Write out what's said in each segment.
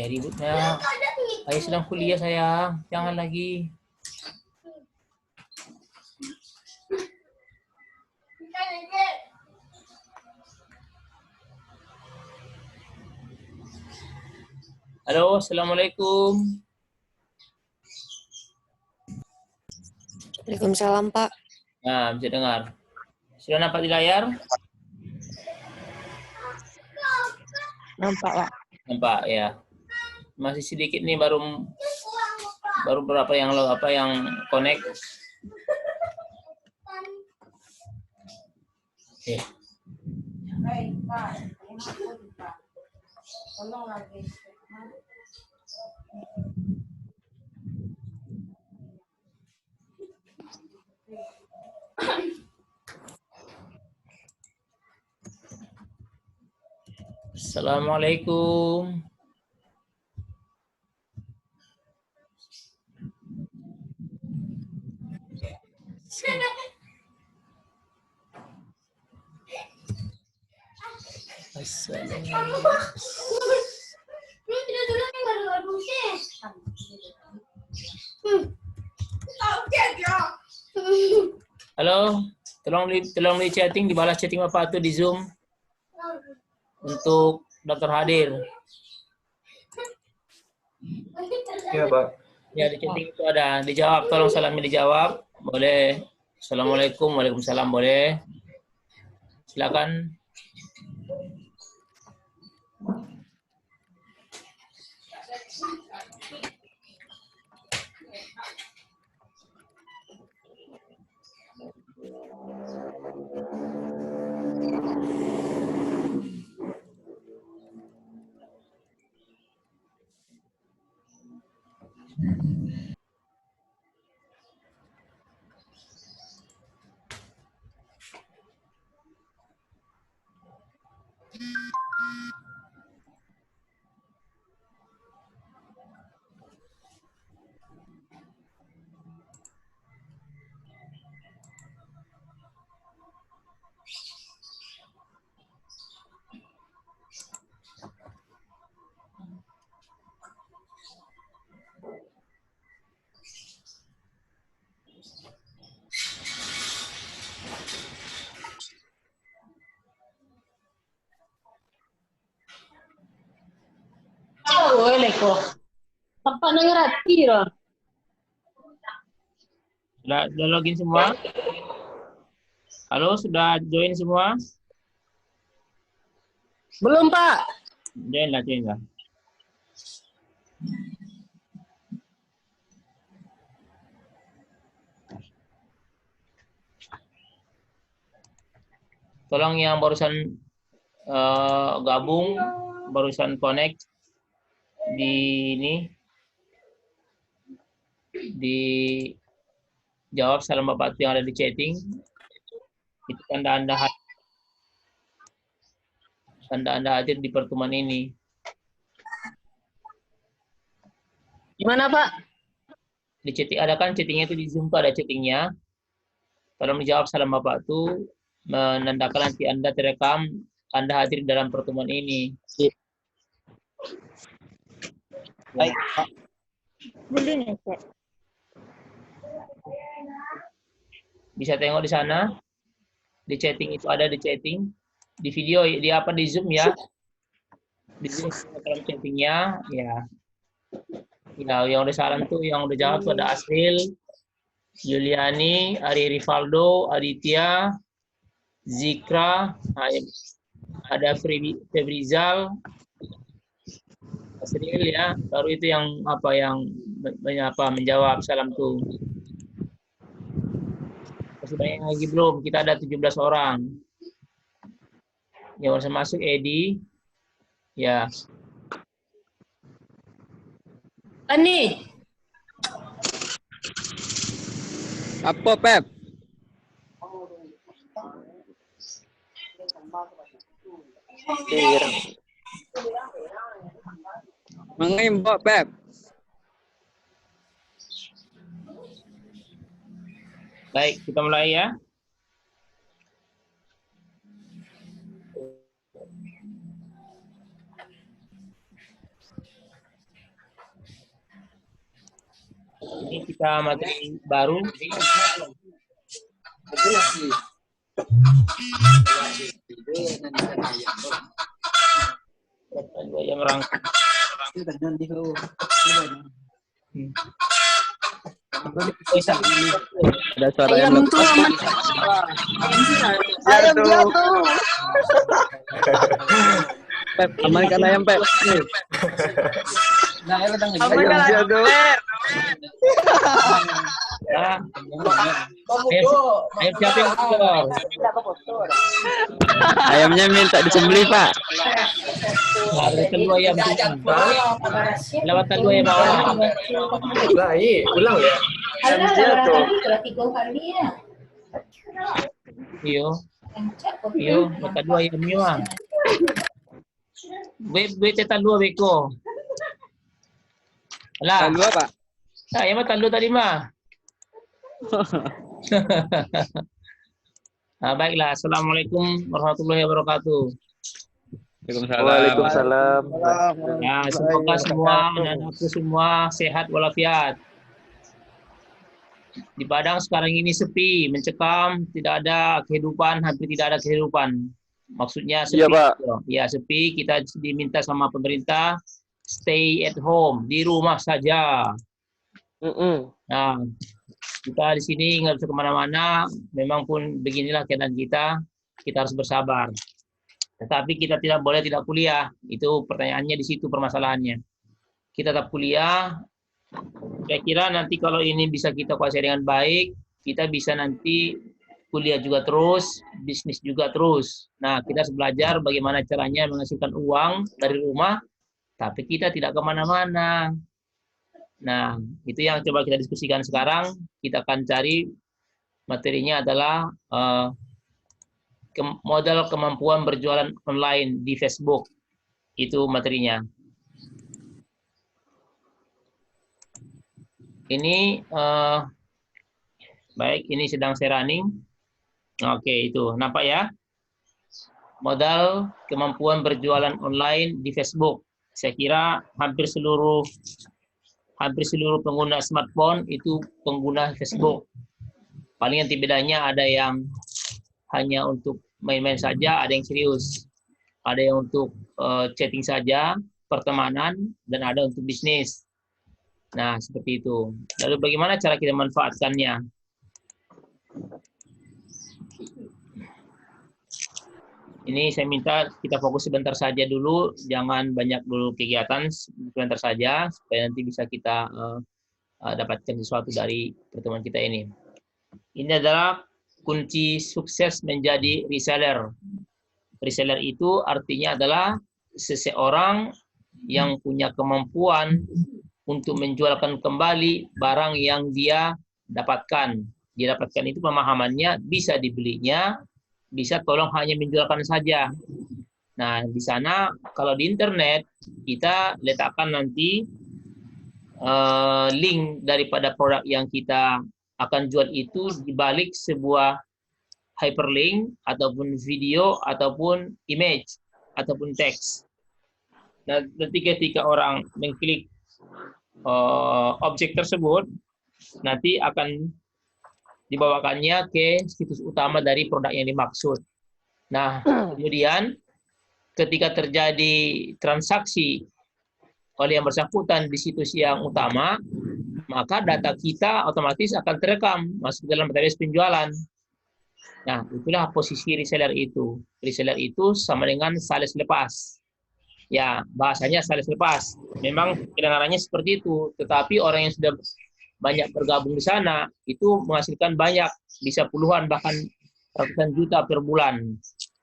Ributnya. Ayah sedang kuliah sayang, jangan lagi. Halo, assalamualaikum. Waalaikumsalam, Pak. Nah, bisa dengar. Sudah nampak di layar? Nampak, Pak. Nampak ya. Masih sedikit nih, baru berapa yang connect. Oke. Assalamualaikum. Halo, tolong di chatting, dibalas chatting Bapak tuh di Zoom untuk daftar hadir. Iya, Pak. Ya, di chatting itu ada, dijawab, tolong salamnya dijawab. Boleh. Assalamualaikum, waalaikumsalam, boleh. Silakan. Boleh kok. Apa ngerti loh? Sudah login semua? Halo, sudah join semua? Belum, Pak. Join lah. Tolong yang barusan gabung, barusan connect di ini, di jawab salam Bapak yang ada di chatting. Itu tanda Anda hadir di pertemuan ini. Gimana, Pak? Di chatting ada kan, chattingnya itu di Zoom tuh ada chattingnya. Tolong menjawab salam Bapak itu menandakan nanti Anda terekam, Anda hadir dalam pertemuan ini. Baik, Pak. Boleh, Pak. Bisa tengok di sana. Di chatting itu ada di chatting. Di video, di apa, di Zoom ya. Di Zoom dalam chattingnya, ya. Ya, yang udah salam tuh, yang udah jawab tuh ada Asril, Yuliani, Ari Rivaldo, Aditya, Zikra, ada Febrizal, Tasril ya, baru itu yang menjawab salam tuh. Masih banyak lagi belum? Kita ada 17 orang. Yang bisa masuk Edi, ya. Ani. Apa, Pep? Mengimbau, Pep. Baik, kita mulai ya. Ini kita materi baru. Dua yang merangkum. Ada suara Ayam yang tuh aman. ayam jatuh. Pep, amankan ayam, Pep. Ayam jatuh. Ya. Ayo siapa yang kotor? Ayamnya minta disembelih, Pak. Ada telur ayam tuh. Lewat telur ayam awal. Lah, ulang ya. Ayam jatuh. Iyo, mata dua ayam nyawa. Bete telur beko. Lah, Dua, Pak. ayam telur tadi mah. Nah, baiklah. Assalamualaikum warahmatullahi wabarakatuh. Waalaikumsalam. Ya, semoga semua anak-anakku semua sehat walafiat. Di Padang sekarang ini sepi, mencekam, tidak ada kehidupan, hampir tidak ada kehidupan. Maksudnya sepi. Iya, Pak. Ya, sepi. Kita diminta sama pemerintah stay at home, di rumah saja. Nah, kita di sini nggak bisa kemana-mana. Memang pun beginilah keadaan kita. Kita harus bersabar. Tetapi kita tidak boleh tidak kuliah. Itu pertanyaannya di situ permasalahannya. Kita tetap kuliah. Saya kira nanti kalau ini bisa kita kuasai dengan baik, kita bisa nanti kuliah juga terus, bisnis juga terus. Nah, kita harus belajar bagaimana caranya menghasilkan uang dari rumah, tapi kita tidak kemana-mana. Nah, itu yang coba kita diskusikan sekarang. Kita akan cari materinya adalah modal kemampuan berjualan online di Facebook. Itu materinya. Ini baik, ini sedang saya running. Oke, itu nampak ya. Modal kemampuan berjualan online di Facebook. Saya kira hampir seluruh pengguna smartphone itu pengguna Facebook. Paling nanti bedanya ada yang hanya untuk main-main saja, ada yang serius. Ada yang untuk chatting saja, pertemanan, dan ada untuk bisnis. Nah, seperti itu. Lalu bagaimana cara kita manfaatkannya? Ini saya minta kita fokus sebentar saja dulu, jangan banyak dulu kegiatan, sebentar saja, supaya nanti bisa kita dapatkan sesuatu dari pertemuan kita ini. Ini adalah kunci sukses menjadi reseller. Reseller itu artinya adalah seseorang yang punya kemampuan untuk menjualkan kembali barang yang dia dapatkan. Dia dapatkan itu pemahamannya, bisa dibelinya, bisa tolong hanya menjualkan saja. Nah, di sana kalau di internet kita letakkan nanti link daripada produk yang kita akan jual itu di balik sebuah hyperlink ataupun video ataupun image ataupun teks. Nah, ketika orang mengklik objek tersebut, nanti akan dibawakannya ke situs utama dari produk yang dimaksud. Nah, kemudian ketika terjadi transaksi oleh yang bersangkutan di situs yang utama, maka data kita otomatis akan terekam masuk dalam database penjualan. Nah, itulah posisi reseller itu. Reseller itu sama dengan sales lepas. Ya, bahasanya sales lepas. Memang kedengarannya seperti itu, tetapi orang yang sudah banyak bergabung di sana itu menghasilkan banyak, bisa puluhan bahkan ratusan juta per bulan.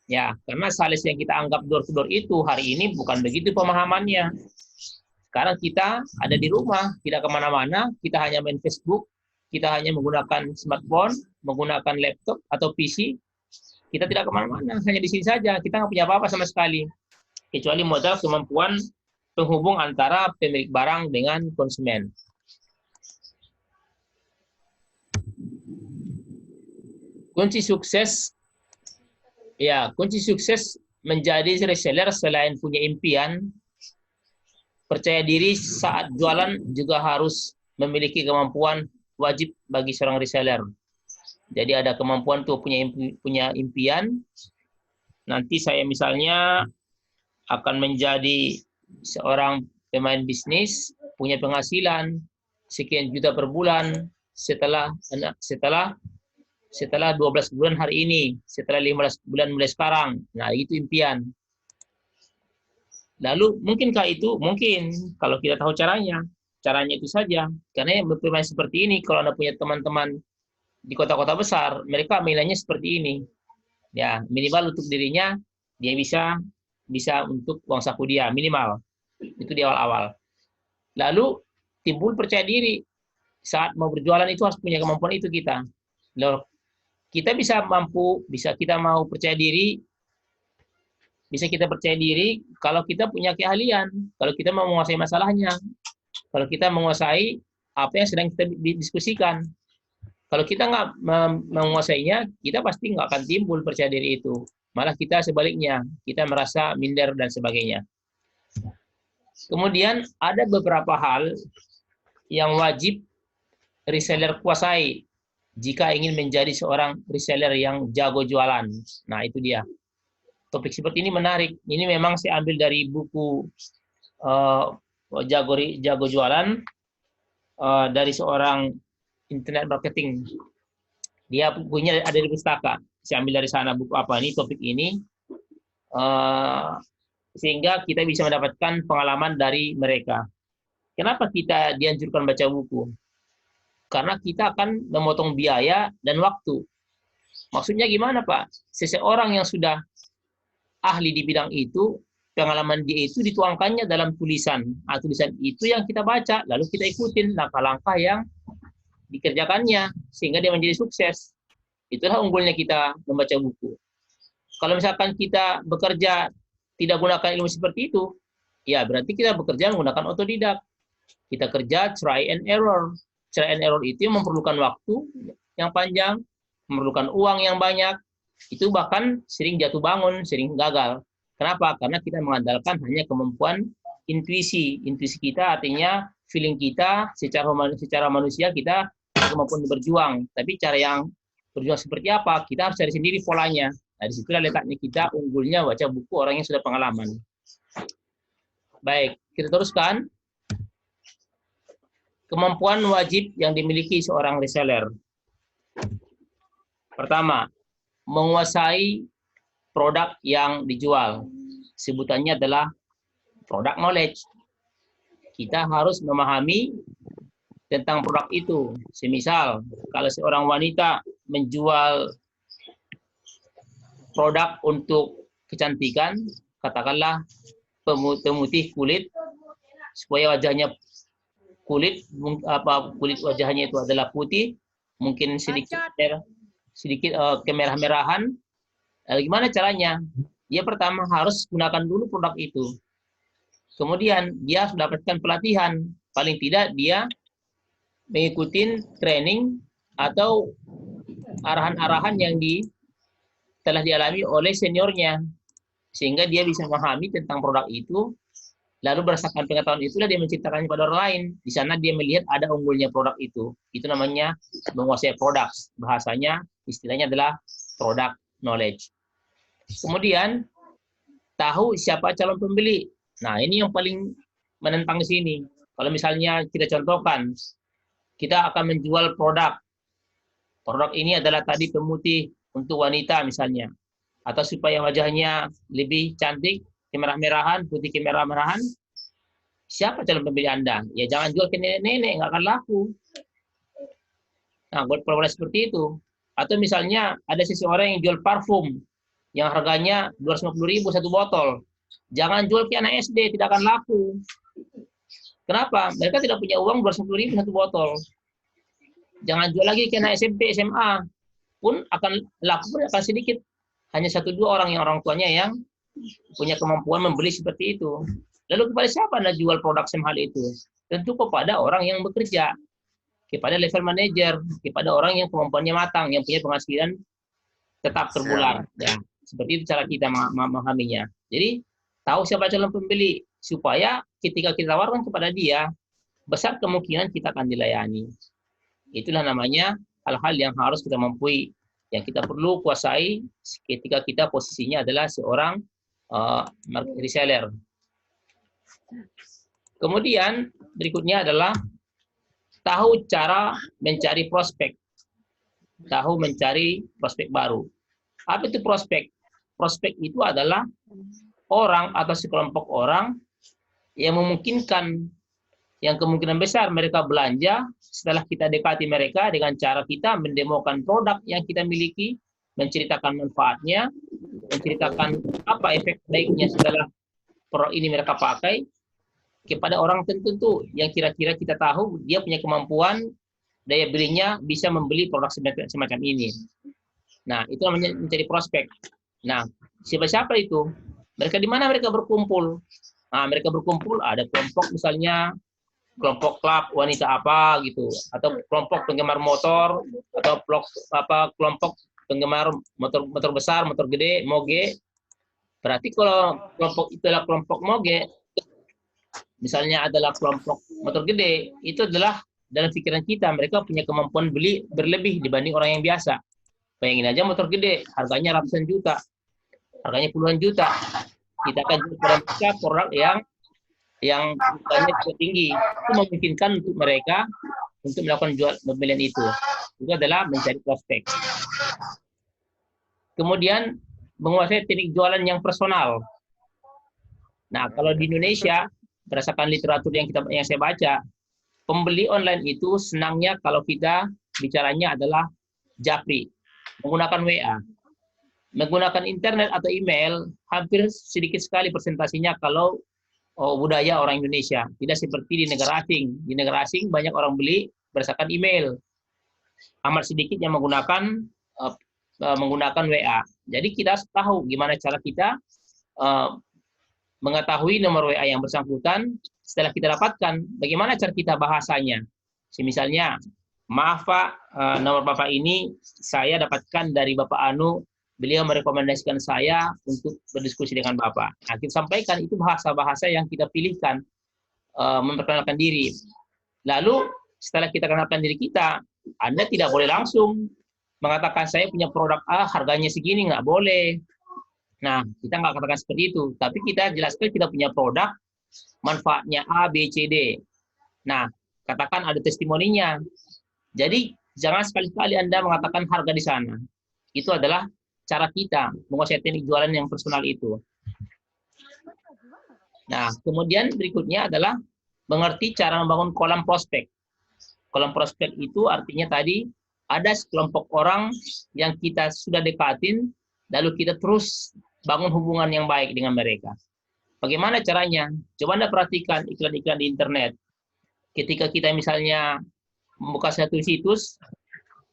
Ya, karena sales yang kita anggap door to door itu hari ini bukan begitu pemahamannya. Sekarang kita ada di rumah, tidak kemana-mana, kita hanya main Facebook, kita hanya menggunakan smartphone, menggunakan laptop atau PC, kita tidak kemana-mana, hanya di sini saja, kita nggak punya apa-apa sama sekali. Kecuali modal kemampuan penghubung antara pemilik barang dengan konsumen. Kunci sukses, ya, kunci sukses menjadi reseller selain punya impian, percaya diri saat jualan juga harus memiliki kemampuan wajib bagi seorang reseller. Jadi ada kemampuan tuh punya impian. Nanti saya misalnya akan menjadi seorang pemain bisnis, punya penghasilan sekian juta per bulan setelah 12 bulan hari ini, setelah 15 bulan mulai sekarang. Nah, itu impian. Lalu mungkinkah itu? Mungkin kalau kita tahu caranya. Caranya itu saja. Karena yang berpemain seperti ini, kalau Anda punya teman-teman di kota-kota besar, mereka mainannya seperti ini. Ya, minimal untuk dirinya dia bisa untuk uang saku dia, minimal. Itu di awal-awal. Lalu timbul percaya diri. Saat mau berjualan itu harus punya kemampuan itu kita. Lalu kita bisa kita mau percaya diri, bisa kita percaya diri kalau kita punya keahlian, kalau kita mau menguasai masalahnya, kalau kita menguasai apa yang sedang kita diskusikan. Kalau kita nggak menguasainya, kita pasti nggak akan timbul percaya diri itu. Malah kita sebaliknya, kita merasa minder dan sebagainya. Kemudian ada beberapa hal yang wajib reseller kuasai jika ingin menjadi seorang reseller yang jago jualan. Nah, itu dia. Topik seperti ini menarik. Ini memang saya ambil dari buku jago jualan dari seorang internet marketing. Dia bukunya ada di pustaka. Saya ambil dari sana buku apa ini, topik ini. Sehingga kita bisa mendapatkan pengalaman dari mereka. Kenapa kita dianjurkan baca buku? Karena kita akan memotong biaya dan waktu. Maksudnya gimana, Pak? Seseorang yang sudah ahli di bidang itu, pengalaman dia itu dituangkannya dalam tulisan. Nah, tulisan itu yang kita baca, lalu kita ikutin langkah-langkah yang dikerjakannya, sehingga dia menjadi sukses. Itulah unggulnya kita membaca buku. Kalau misalkan kita bekerja tidak gunakan ilmu seperti itu, ya berarti kita bekerja menggunakan otodidak. Kita kerja try and error. Try and error itu memerlukan waktu yang panjang, memerlukan uang yang banyak, itu bahkan sering jatuh bangun, sering gagal. Kenapa? Karena kita mengandalkan hanya kemampuan intuisi. Intuisi kita artinya feeling kita secara manusia kita kemampuan berjuang. Tapi cara yang berjuang seperti apa? Kita harus cari sendiri polanya. Nah, disitulah letaknya kita unggulnya baca buku orang yang sudah pengalaman. Baik, kita teruskan. Kemampuan wajib yang dimiliki seorang reseller. Pertama, menguasai produk yang dijual. Sebutannya adalah product knowledge. Kita harus memahami tentang produk itu. Semisal, kalau seorang wanita menjual produk untuk kecantikan, katakanlah pemutih kulit, supaya wajahnya kulit wajahnya itu adalah putih, mungkin sedikit kemerah-merahan. Gimana caranya? Dia pertama harus gunakan dulu produk itu. Kemudian dia harus mendapatkan pelatihan. Paling tidak dia mengikuti training atau arahan-arahan yang telah dialami oleh seniornya. Sehingga dia bisa memahami tentang produk itu. Lalu berdasarkan pengetahuan itulah dia menceritakannya pada orang lain. Di sana dia melihat ada unggulnya produk itu. Itu namanya menguasai produk. Bahasanya, istilahnya adalah product knowledge. Kemudian, tahu siapa calon pembeli. Nah, ini yang paling menentang di sini. Kalau misalnya kita contohkan, kita akan menjual produk. Produk ini adalah tadi pemutih untuk wanita misalnya. Atau supaya wajahnya lebih cantik, kemerah-merahan, putih kemerah-merahan, siapa calon pembeli Anda? Ya jangan jual ke nenek-nenek, nggak akan laku. Nah, buat produk seperti itu. Atau misalnya ada seseorang yang jual parfum yang harganya 250.000 satu botol. Jangan jual ke anak SD, tidak akan laku. Kenapa? Mereka tidak punya uang 250.000 satu botol. Jangan jual lagi ke anak SMP, SMA. Pun akan laku pun akan sedikit. Hanya 1-2 orang yang orang tuanya yang punya kemampuan membeli seperti itu. Lalu kepada siapa Anda jual produk semahal itu? Tentu kepada orang yang bekerja, kepada level manajer, kepada orang yang kemampuannya matang, yang punya penghasilan tetap terbulan. Ya, seperti itu cara kita memahaminya. Jadi, tahu siapa calon pembeli, supaya ketika kita tawarkan kepada dia, besar kemungkinan kita akan dilayani. Itulah namanya hal-hal yang harus kita mampu, yang kita perlu kuasai ketika kita posisinya adalah seorang market reseller. Kemudian berikutnya adalah tahu cara mencari prospek. Tahu mencari prospek baru. Apa itu prospek? Prospek itu adalah orang atau sekelompok orang yang memungkinkan, yang kemungkinan besar mereka belanja setelah kita dekati mereka dengan cara kita mendemokan produk yang kita miliki, menceritakan manfaatnya, menceritakan apa efek baiknya setelah produk ini mereka pakai, kepada orang tertentu yang kira-kira kita tahu dia punya kemampuan, daya belinya bisa membeli produk semacam ini. Nah, itu namanya mencari prospek. Nah, siapa-siapa itu? Mereka di mana mereka berkumpul? Nah, mereka berkumpul ada kelompok misalnya kelompok klub wanita apa gitu, atau kelompok penggemar motor, atau kelompok penggemar motor besar, motor gede, moge. Berarti kalau kelompok itulah kelompok moge, misalnya adalah kelompok motor gede, itu adalah dalam pikiran kita mereka punya kemampuan beli berlebih dibanding orang yang biasa. Bayangin aja motor gede, harganya ratusan juta, harganya puluhan juta. Kita akan jual pada mereka produk yang harganya cukup tinggi. Itu memungkinkan untuk mereka untuk melakukan pembelian itu. Itu adalah mencari prospek. Kemudian menguasai teknik jualan yang personal. Nah, kalau di Indonesia berdasarkan literatur yang saya baca, pembeli online itu senangnya kalau kita bicaranya adalah japri, menggunakan WA. Menggunakan internet atau email, hampir sedikit sekali persentasinya kalau budaya orang Indonesia. Tidak seperti di negara asing. Di negara asing banyak orang beli berdasarkan email. Amat sedikit yang menggunakan WA. Jadi kita harus tahu gimana cara kita mengetahui nomor WA yang bersangkutan. Setelah kita dapatkan, bagaimana cara kita bahasanya. Misalnya, maaf Pak, nomor Bapak ini saya dapatkan dari Bapak Anu, beliau merekomendasikan saya untuk berdiskusi dengan Bapak. Nah, kita sampaikan itu bahasa-bahasa yang kita pilihkan, memperkenalkan diri. Lalu, setelah kita kenalkan diri kita, Anda tidak boleh langsung mengatakan saya punya produk A, harganya segini, nggak boleh. Nah, kita nggak katakan seperti itu. Tapi kita jelaskan kita punya produk, manfaatnya A, B, C, D. Nah, katakan ada testimoninya. Jadi, jangan sekali-kali Anda mengatakan harga di sana. Itu adalah cara kita menguasai teknik jualan yang personal itu. Nah, kemudian berikutnya adalah mengerti cara membangun kolam prospek. Kolam prospek itu artinya tadi ada sekelompok orang yang kita sudah dekatin, lalu kita terus bangun hubungan yang baik dengan mereka. Bagaimana caranya? Coba Anda perhatikan iklan-iklan di internet. Ketika kita misalnya membuka satu situs,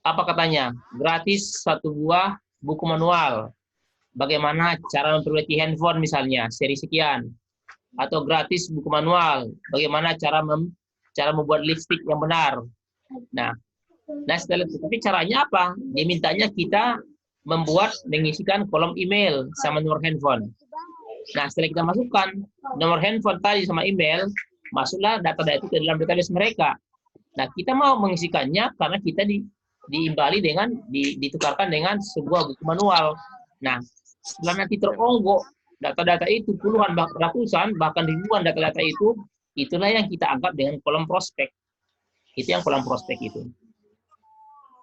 apa katanya? Gratis 1 buah buku manual. Bagaimana cara memperbaiki handphone misalnya, seri sekian. Atau gratis buku manual. Bagaimana cara membuat lipstick yang benar. Nah, tapi caranya apa? Dimintanya kita mengisikan kolom email sama nomor handphone. Nah, setelah kita masukkan nomor handphone tadi sama email, masuklah data-data itu ke dalam database mereka. Nah, kita mau mengisikannya karena kita diimbali dengan ditukarkan dengan sebuah buku manual. Nah, setelah nanti teronggok data-data itu puluhan, ratusan, bahkan ribuan data-data itu, itulah yang kita anggap dengan kolom prospek. Itu yang kolom prospek itu.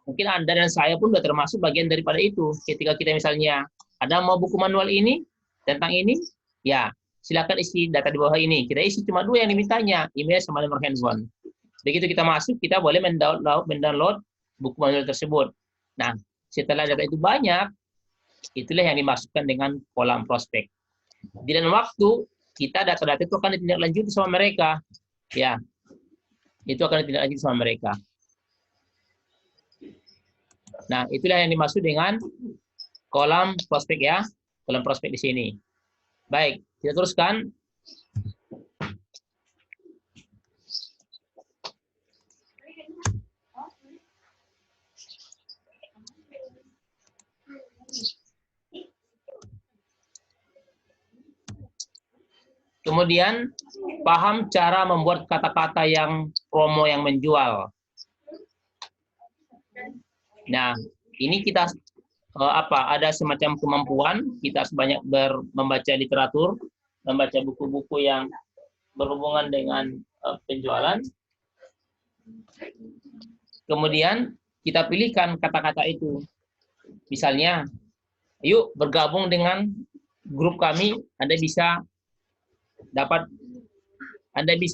Mungkin Anda dan saya pun sudah termasuk bagian daripada itu. Ketika kita misalnya ada mau buku manual ini tentang ini, ya silakan isi data di bawah ini. Kita isi cuma 2 yang dimintanya, email sama nomor handphone. Begitu kita masuk, kita boleh mendownload buku manual tersebut. Nah, setelah data itu banyak, itulah yang dimasukkan dengan kolam prospek. Di dalam waktu, kita data-data itu akan ditindaklanjuti sama mereka. Ya, itu akan ditindaklanjuti sama mereka. Nah, itulah yang dimaksud dengan kolam prospek ya. Kolam prospek di sini. Baik, kita teruskan. Kemudian, paham cara membuat kata-kata yang promo yang menjual. Nah, ini kita ada semacam kemampuan kita sebanyak membaca literatur, membaca buku-buku yang berhubungan dengan penjualan. Kemudian kita pilihkan kata-kata itu. Misalnya, yuk bergabung dengan grup kami, Anda bisa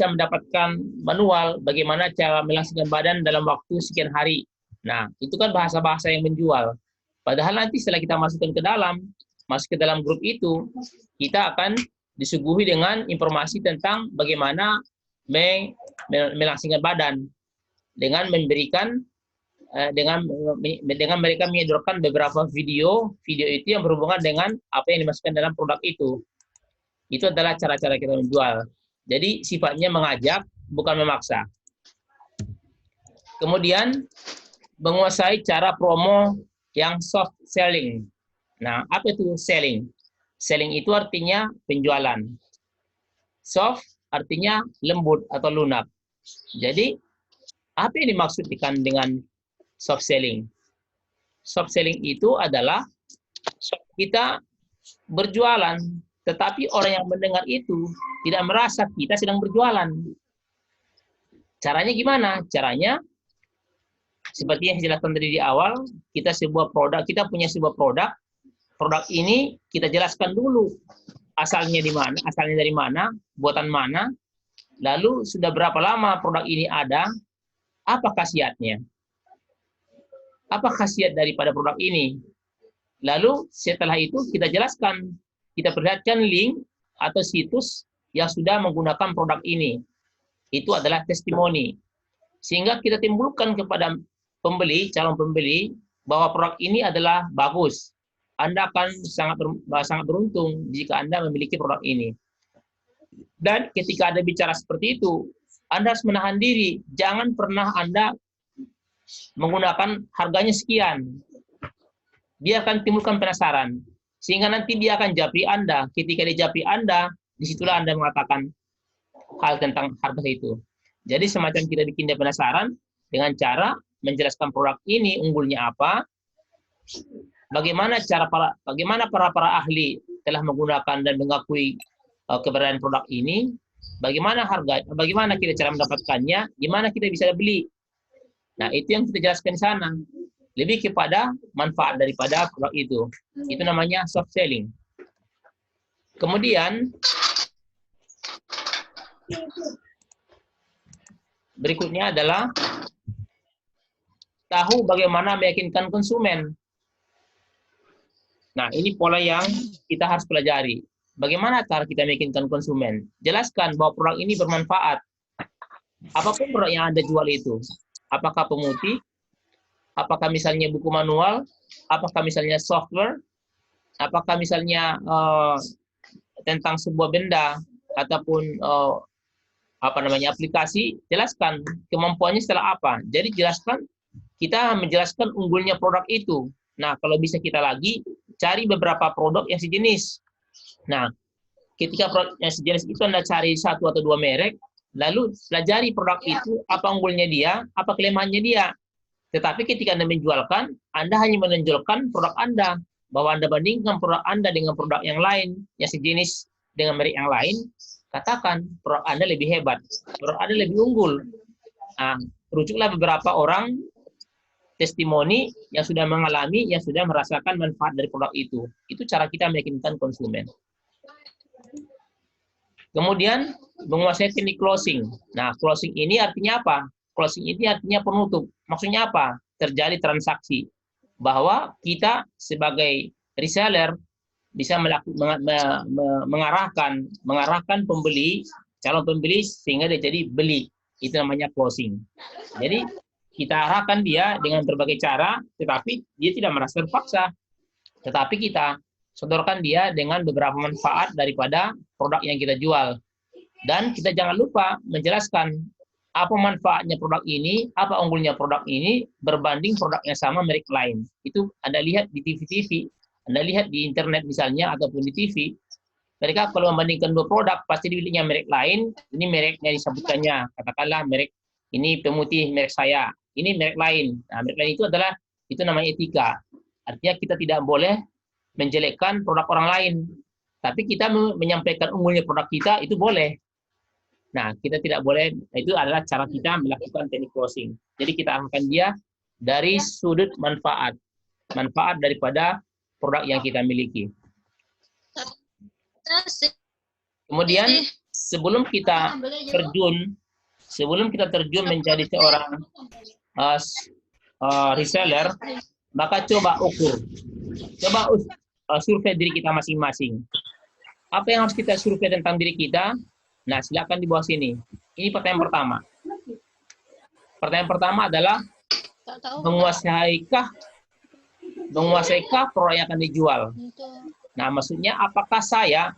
mendapatkan manual bagaimana cara melangsungkan badan dalam waktu sekian hari. Nah, itu kan bahasa-bahasa yang menjual. Padahal nanti setelah kita masuk ke dalam grup itu, kita akan disuguhi dengan informasi tentang bagaimana melangsungkan badan dengan memberikan dengan mereka menyodorkan beberapa video itu yang berhubungan dengan apa yang dimasukkan dalam produk itu. Itu adalah cara-cara kita menjual. Jadi sifatnya mengajak, bukan memaksa. Kemudian menguasai cara promo yang soft selling. Nah, apa itu selling? Selling itu artinya penjualan. Soft artinya lembut atau lunak. Jadi, apa yang dimaksudkan dengan soft selling? Soft selling itu adalah kita berjualan, tetapi orang yang mendengar itu tidak merasa kita sedang berjualan. Caranya gimana? Caranya seperti yang saya jelaskan tadi di awal, kita punya sebuah produk ini kita jelaskan dulu asalnya dari mana, buatan mana, lalu sudah berapa lama produk ini ada, apa khasiatnya, apa khasiat daripada produk ini. Lalu setelah itu kita jelaskan, kita perlihatkan link atau situs yang sudah menggunakan produk ini. Itu adalah testimoni. Sehingga kita timbulkan kepada calon pembeli, bahwa produk ini adalah bagus. Anda akan sangat beruntung jika Anda memiliki produk ini. Dan ketika Anda bicara seperti itu, Anda harus menahan diri. Jangan pernah Anda menggunakan harganya sekian. Dia akan timbulkan penasaran. Sehingga nanti dia akan japri Anda. Ketika dia japri Anda, disitulah Anda mengatakan hal tentang harga itu. Jadi semacam kita bikin dia penasaran dengan cara menjelaskan produk ini unggulnya apa, bagaimana para ahli telah menggunakan dan mengakui keberadaan produk ini, bagaimana kita cara mendapatkannya, gimana kita bisa beli. Nah, itu yang kita jelaskan di sana. Lebih kepada manfaat daripada produk itu. Itu namanya soft selling. Kemudian berikutnya adalah tahu bagaimana meyakinkan konsumen. Nah, ini pola yang kita harus pelajari. Bagaimana cara kita meyakinkan konsumen? Jelaskan bahwa produk ini bermanfaat. Apapun produk yang Anda jual itu. Apakah pemutih? Apakah misalnya buku manual? Apakah misalnya software? Apakah misalnya tentang sebuah benda ataupun aplikasi? Jelaskan kemampuannya setelah apa. Jadi jelaskan, kita menjelaskan unggulnya produk itu. Nah, kalau bisa kita lagi cari beberapa produk yang sejenis. Nah, ketika produk yang sejenis itu Anda cari 1 atau 2 merek, lalu pelajari produk itu, apa unggulnya dia, apa kelemahannya dia. Tetapi ketika Anda menjualkan, Anda hanya menonjolkan produk Anda, bahwa Anda bandingkan produk Anda dengan produk yang lain, yang sejenis dengan merek yang lain, katakan produk Anda lebih hebat, produk Anda lebih unggul. Nah, rujuklah beberapa orang testimoni yang sudah mengalami, yang sudah merasakan manfaat dari produk itu. Itu cara kita meyakinkan konsumen. Kemudian menguasai teknik closing. Nah, closing ini artinya apa? Closing ini artinya penutup. Maksudnya apa? Terjadi transaksi. Bahwa kita sebagai reseller bisa mengarahkan pembeli, calon pembeli sehingga dia jadi beli. Itu namanya closing. Jadi kita arahkan dia dengan berbagai cara, tetapi dia tidak merasa terpaksa. Tetapi kita sodorkan dia dengan beberapa manfaat daripada produk yang kita jual. Dan kita jangan lupa menjelaskan apa manfaatnya produk ini, apa unggulnya produk ini berbanding produk yang sama merek lain. Itu Anda lihat di TV-TV, Anda lihat di internet misalnya ataupun di TV. Mereka kalau membandingkan dua produk pasti dipilihnya merek lain, ini mereknya disebutkannya, katakanlah merek ini pemutih merek saya, ini merek lain. Nah, merek lain itu namanya etika. Artinya kita tidak boleh menjelekkan produk orang lain, tapi kita menyampaikan unggulnya produk kita itu boleh. Nah, kita tidak boleh, itu adalah cara kita melakukan teknik closing. Jadi kita arahkan dia dari sudut manfaat daripada produk yang kita miliki. Kemudian sebelum kita terjun menjadi seorang reseller, maka coba ukur, survei diri kita masing-masing. Apa yang harus kita survei tentang diri kita? Nah, silakan di bawah sini. Ini pertanyaan pertama. Pertanyaan pertama adalah menguasaikah produk yang akan dijual? Nah, maksudnya apakah saya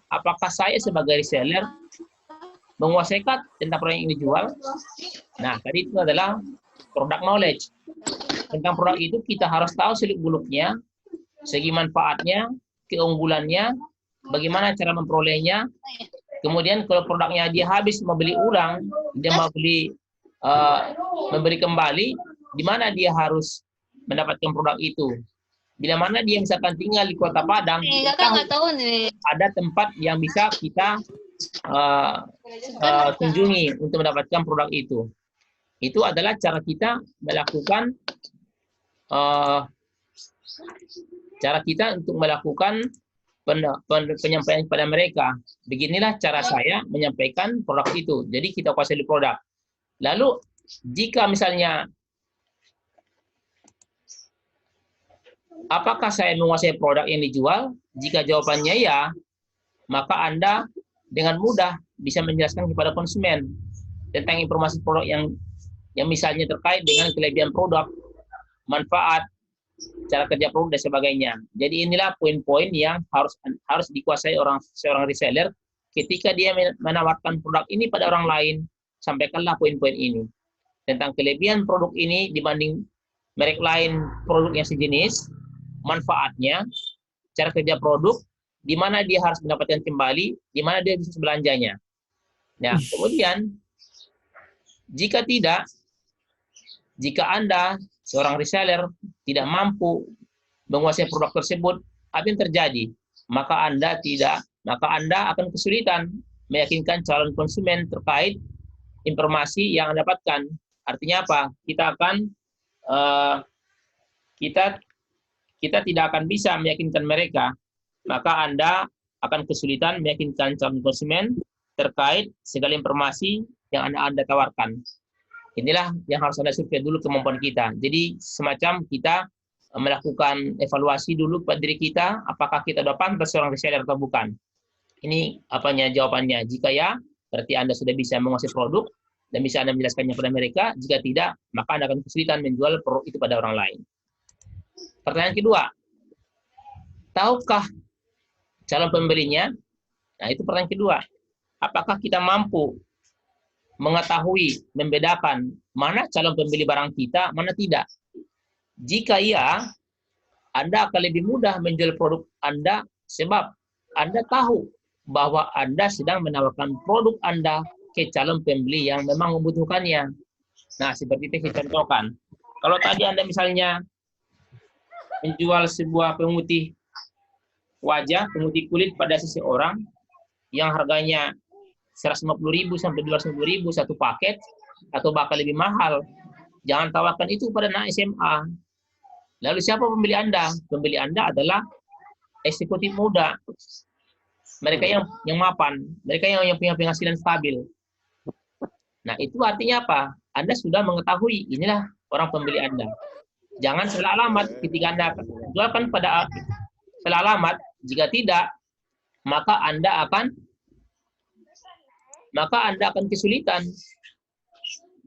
sebagai reseller menguasaikah tentang produk yang dijual? Nah, tadi itu adalah product knowledge. Tentang produk itu kita harus tahu seluk-beluknya, segi manfaatnya, keunggulannya, bagaimana cara memperolehnya. Kemudian kalau produknya dia habis mau beli ulang, dia mau membeli kembali, di mana dia harus mendapatkan produk itu. Bila mana dia misalkan tinggal di Kota Padang, ada tempat yang bisa kita kunjungi untuk mendapatkan produk itu. Itu adalah cara kita melakukan penyampaian kepada mereka. Beginilah cara saya menyampaikan produk itu. Jadi kita kuasai produk. Lalu jika misalnya apakah saya menguasai produk yang dijual? Jika jawabannya ya, maka Anda dengan mudah bisa menjelaskan kepada konsumen tentang informasi produk yang misalnya terkait dengan kelebihan produk, manfaat, cara kerja produk dan sebagainya. Jadi inilah poin-poin yang harus dikuasai seorang reseller ketika dia menawarkan produk ini pada orang lain. Sampaikanlah poin-poin ini tentang kelebihan produk ini dibanding merek lain produk yang sejenis, manfaatnya, cara kerja produk, di mana dia harus mendapatkan kembali, di mana dia bisa belanjanya. Nah, kemudian jika Anda seorang reseller tidak mampu menguasai produk tersebut, apa yang terjadi? Maka Anda akan kesulitan meyakinkan calon konsumen terkait informasi yang Anda dapatkan. Artinya apa? Kita tidak akan bisa meyakinkan mereka. Maka Anda akan kesulitan meyakinkan calon konsumen terkait segala informasi yang Anda tawarkan. Inilah yang harus Anda survei dulu kemampuan kita. Jadi semacam kita melakukan evaluasi dulu pada diri kita, apakah kita sudah pantas seorang reseller atau bukan. Ini jawabannya. Jika ya, berarti Anda sudah bisa menguasai produk dan bisa Anda menjelaskannya kepada mereka. Jika tidak, maka Anda akan kesulitan menjual produk itu pada orang lain. Pertanyaan kedua, tahukah calon pembelinya? Nah, itu pertanyaan kedua. Apakah kita mampu mengetahui, membedakan mana calon pembeli barang kita, mana tidak? Jika iya, Anda akan lebih mudah menjual produk Anda sebab Anda tahu bahwa Anda sedang menawarkan produk Anda ke calon pembeli yang memang membutuhkannya. Nah, seperti itu saya contohkan. Kalau tadi Anda misalnya menjual sebuah pemutih wajah, pemutih kulit pada seseorang yang harganya 150.000 sampai 250.000 satu paket atau bahkan lebih mahal, jangan tawarkan itu pada anak SMA. Lalu siapa pembeli Anda? Pembeli Anda adalah eksekutif muda. mereka yang mapan, mereka yang punya penghasilan stabil. Nah, itu artinya apa? Anda sudah mengetahui inilah orang pembeli Anda. Jangan salah alamat ketika Anda jualkan pada salah alamat. Jika tidak, maka Anda akan kesulitan.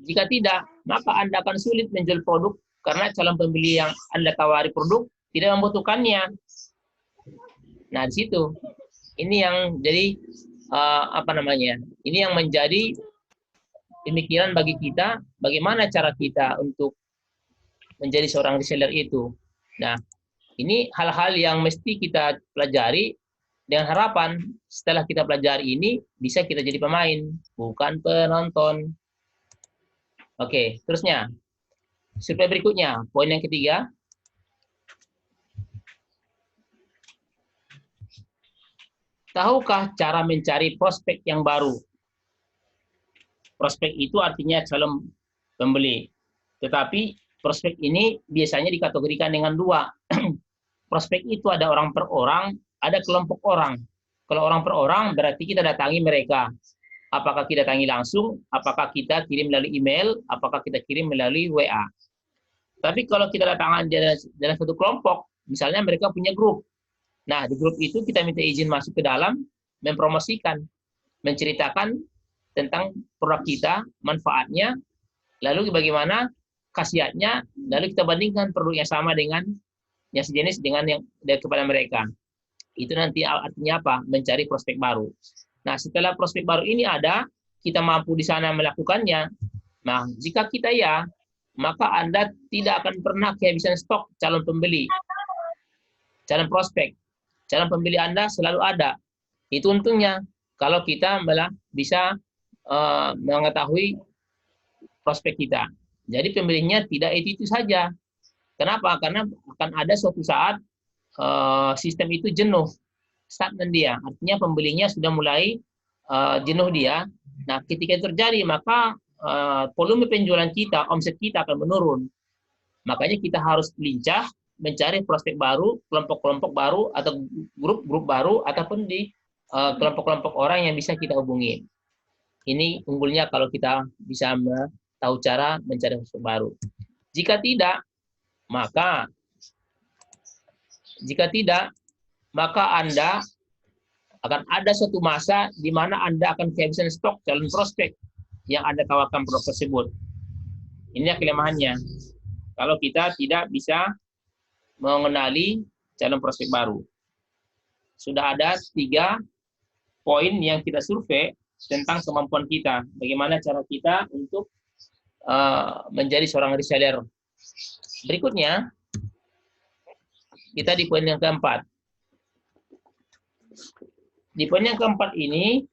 Jika tidak, maka Anda akan sulit menjual produk karena calon pembeli yang Anda tawari produk tidak membutuhkannya. Nah, di situ ini yang jadi ini yang menjadi pemikiran bagi kita, bagaimana cara kita untuk menjadi seorang reseller itu. Nah, ini hal-hal yang mesti kita pelajari dengan harapan setelah kita pelajari ini bisa kita jadi pemain, bukan penonton. Oke, terusnya. Survei berikutnya, poin yang ketiga. Tahukah cara mencari prospek yang baru? Prospek itu artinya calon pembeli. Tetapi prospek ini biasanya dikategorikan dengan dua. Prospek itu ada orang per orang, ada kelompok orang. Kalau orang per orang berarti kita datangi mereka. Apakah kita datangi langsung, apakah kita kirim melalui email, apakah kita kirim melalui WA. Tapi kalau kita datangkan dalam satu kelompok, misalnya mereka punya grup. Nah, di grup itu kita minta izin masuk ke dalam, mempromosikan, menceritakan tentang produk kita, manfaatnya, lalu bagaimana khasiatnya, lalu kita bandingkan produk yang sama dengan yang sejenis dengan yang dari kepada mereka. Itu nanti artinya apa? Mencari prospek baru. Nah, setelah prospek baru ini ada, kita mampu di sana melakukannya. Nah, jika kita ya, maka Anda tidak akan pernah kehabisan stok calon pembeli, calon prospek. Calon pembeli Anda selalu ada. Itu untungnya kalau kita malah bisa mengetahui prospek kita. Jadi pembelinya tidak itu saja. Kenapa? Karena akan ada suatu saat sistem itu jenuh, stagnan dia. Artinya pembelinya sudah mulai jenuh dia. Nah, ketika itu terjadi, maka volume penjualan kita, omset kita akan menurun. Makanya kita harus lincah mencari prospek baru, kelompok-kelompok baru, atau grup-grup baru, ataupun di kelompok-kelompok orang yang bisa kita hubungi. Ini unggulnya kalau kita bisa tahu cara mencari prospek baru. Jika tidak, maka Anda akan ada suatu masa di mana Anda akan kehabisan stok calon prospek yang Anda tawarkan produk tersebut. Inilah kelemahannya. Kalau kita tidak bisa mengenali calon prospek baru. Sudah ada 3 poin yang kita survei tentang kemampuan kita. Bagaimana cara kita untuk menjadi seorang reseller. Berikutnya, kita di poin yang keempat. Di poin yang keempat ini,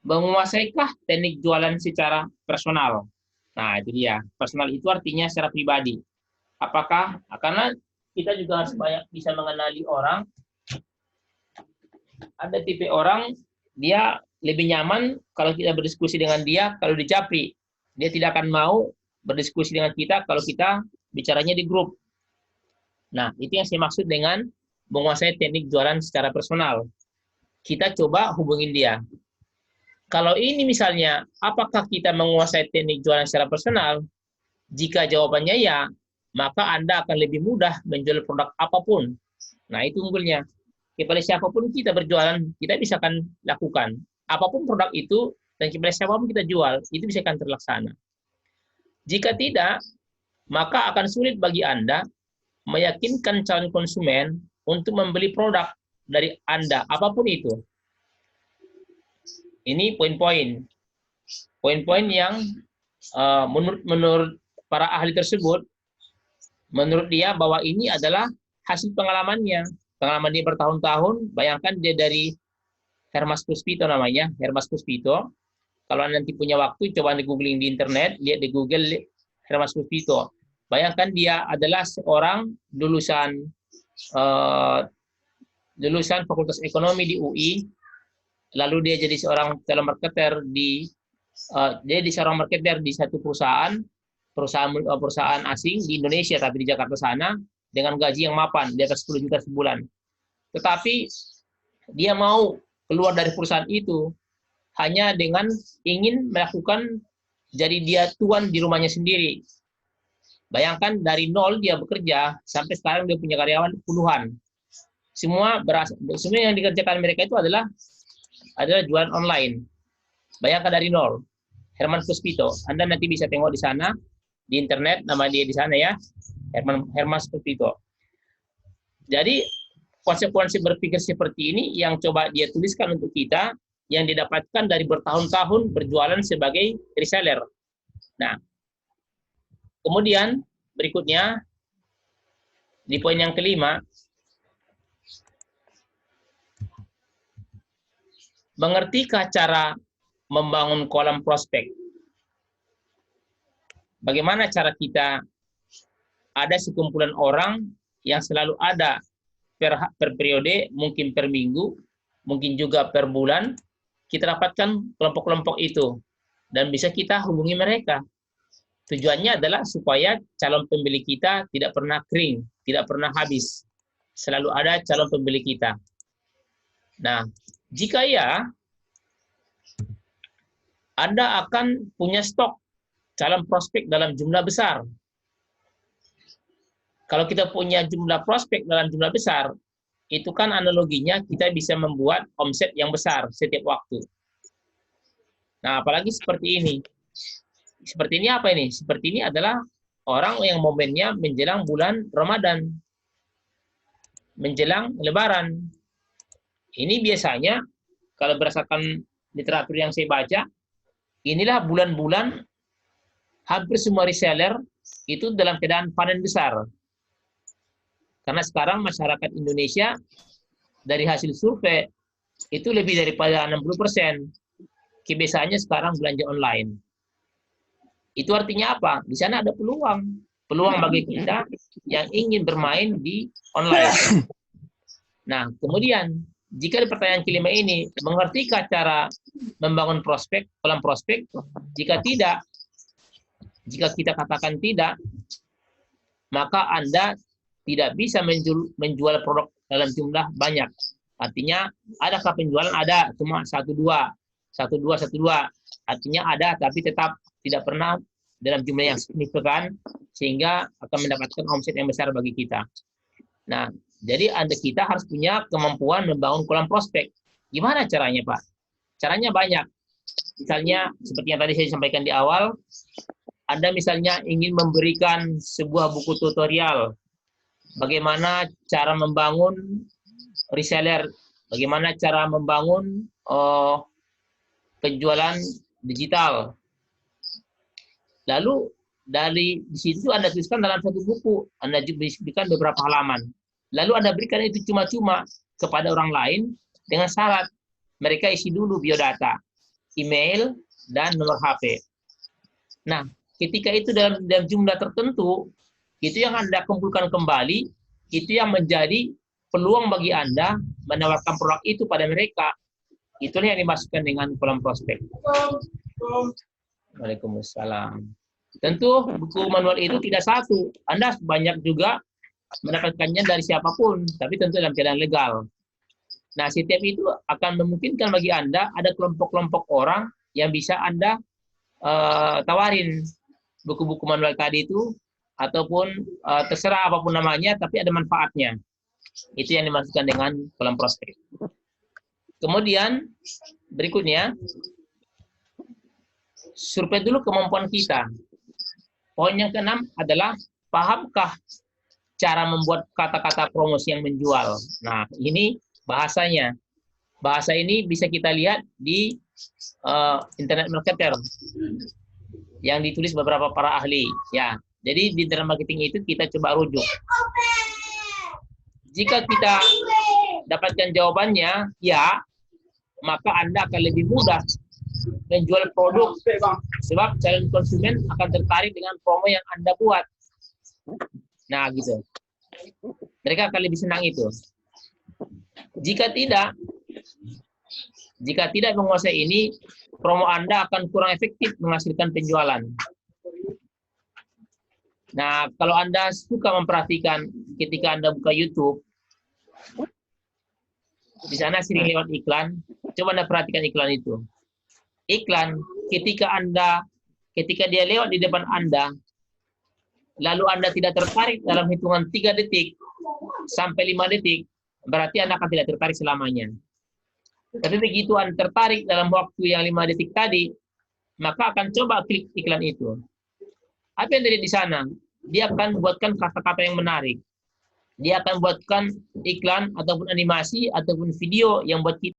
menguasaikah teknik jualan secara personal? Nah, itu dia. Personal itu artinya secara pribadi. Apakah? Karena kita juga harus banyak bisa mengenali orang. Ada tipe orang, dia lebih nyaman kalau kita berdiskusi dengan dia kalau di Capri. Dia tidak akan mau berdiskusi dengan kita kalau kita bicaranya di grup. Nah, itu yang saya maksud dengan menguasai teknik jualan secara personal. Kita coba hubungin dia. Kalau ini misalnya, apakah kita menguasai teknik jualan secara personal? Jika jawabannya ya, maka Anda akan lebih mudah menjual produk apapun. Nah, itu unggulnya. Kepada siapapun kita berjualan, kita bisa akan lakukan. Apapun produk itu, dan kepada siapapun kita jual, itu bisa akan terlaksana. Jika tidak, maka akan sulit bagi Anda meyakinkan calon konsumen untuk membeli produk dari Anda, apapun itu. Ini poin-poin. Poin-poin yang menurut para ahli tersebut, menurut dia bahwa ini adalah hasil pengalamannya. Pengalaman dia bertahun-tahun, bayangkan dia dari Hermas Puspito namanya, Hermas Puspito. Kalau nanti punya waktu, coba di googling di internet, lihat di Google Hermas Puspito. Bayangkan dia adalah seorang lulusan Fakultas Ekonomi di UI, lalu dia jadi seorang telemarketer seorang marketer di satu perusahaan asing di Indonesia, tapi di Jakarta sana dengan gaji yang mapan di atas 10 juta sebulan. Tetapi dia mau keluar dari perusahaan itu hanya dengan ingin melakukan jadi dia tuan di rumahnya sendiri. Bayangkan dari nol dia bekerja sampai sekarang dia punya karyawan puluhan. Semua yang dikerjakan mereka itu adalah jualan online. Bayangkan dari nol. Herman Puspito, Anda nanti bisa tengok di sana di internet, nama dia di sana ya, Herman Puspito. Jadi konsekuensi berpikir seperti ini yang coba dia tuliskan untuk kita, yang didapatkan dari bertahun-tahun berjualan sebagai reseller. Nah, kemudian berikutnya di poin yang kelima, mengertikah cara membangun kolam prospek? Bagaimana cara kita ada sekumpulan orang yang selalu ada per periode, mungkin per minggu, mungkin juga per bulan, kita dapatkan kelompok-kelompok itu dan bisa kita hubungi mereka. Tujuannya adalah supaya calon pembeli kita tidak pernah kering, tidak pernah habis. Selalu ada calon pembeli kita. Nah, jika ya, Anda akan punya stok calon prospek dalam jumlah besar. Kalau kita punya jumlah prospek dalam jumlah besar, itu kan analoginya kita bisa membuat omset yang besar setiap waktu. Nah, apalagi seperti ini. Seperti ini apa ini? Seperti ini adalah orang yang momennya menjelang bulan Ramadan. Menjelang Lebaran. Ini biasanya, kalau berdasarkan literatur yang saya baca, inilah bulan-bulan hampir semua reseller itu dalam keadaan panen besar. Karena sekarang masyarakat Indonesia dari hasil survei itu lebih daripada 60% kebiasaannya sekarang belanja online. Itu artinya apa? Di sana ada peluang. Peluang bagi kita yang ingin bermain di online. Nah, kemudian jika di pertanyaan kelima ini, mengertikah cara membangun prospek, kolam prospek? Jika tidak, jika kita katakan tidak, maka Anda tidak bisa menjual produk dalam jumlah banyak. Artinya, adakah penjualan? Ada, cuma 1-2. Artinya ada, tapi tetap tidak pernah dalam jumlah yang signifikan, sehingga akan mendapatkan omset yang besar bagi kita. Nah, jadi kita harus punya kemampuan membangun kolam prospek. Gimana caranya, Pak? Caranya banyak. Misalnya, seperti yang tadi saya sampaikan di awal, Anda misalnya ingin memberikan sebuah buku tutorial bagaimana cara membangun reseller, bagaimana cara membangun penjualan digital. Lalu dari di situ Anda tuliskan dalam satu buku, Anda berikan beberapa halaman. Lalu Anda berikan itu cuma-cuma kepada orang lain dengan syarat mereka isi dulu biodata, email, dan nomor HP. Nah, ketika itu dalam jumlah tertentu, itu yang Anda kumpulkan kembali, itu yang menjadi peluang bagi Anda menawarkan produk itu pada mereka. Itulah yang dimasukkan dengan kolam prospek. Waalaikumsalam. Tentu buku manual itu tidak satu. Anda banyak juga mendapatkannya dari siapapun, tapi tentu dalam keadaan legal. Nah, setiap itu akan memungkinkan bagi Anda ada kelompok-kelompok orang yang bisa Anda tawarin buku-buku manual tadi itu, ataupun terserah apapun namanya, tapi ada manfaatnya. Itu yang dimaksudkan dengan kolam prospek. Kemudian, berikutnya, survei dulu kemampuan kita. Poin yang keenam adalah, pahamkah cara membuat kata-kata promosi yang menjual? Nah, ini bahasanya. Bahasa ini bisa kita lihat di Internet Marketer yang ditulis beberapa para ahli. Ya, jadi di internet marketing itu kita coba rujuk. Jika kita dapatkan jawabannya ya, maka Anda akan lebih mudah menjual produk, sebab calon konsumen akan tertarik dengan promo yang Anda buat. Nah, gitu. Mereka akan lebih senang itu. Jika tidak menguasai ini, promo Anda akan kurang efektif menghasilkan penjualan. Nah, kalau Anda suka memperhatikan ketika Anda buka YouTube, Di sana sering lewat iklan. Coba Anda perhatikan iklan itu. Iklan, ketika dia lewat di depan Anda, lalu Anda tidak tertarik dalam hitungan 3 detik sampai 5 detik, berarti Anda akan tidak tertarik selamanya. Tapi begitu Anda tertarik dalam waktu yang 5 detik tadi, maka akan coba klik iklan itu. Apa yang terjadi di sana? Dia akan buatkan kata-kata yang menarik. Dia akan buatkan iklan ataupun animasi ataupun video yang buat kita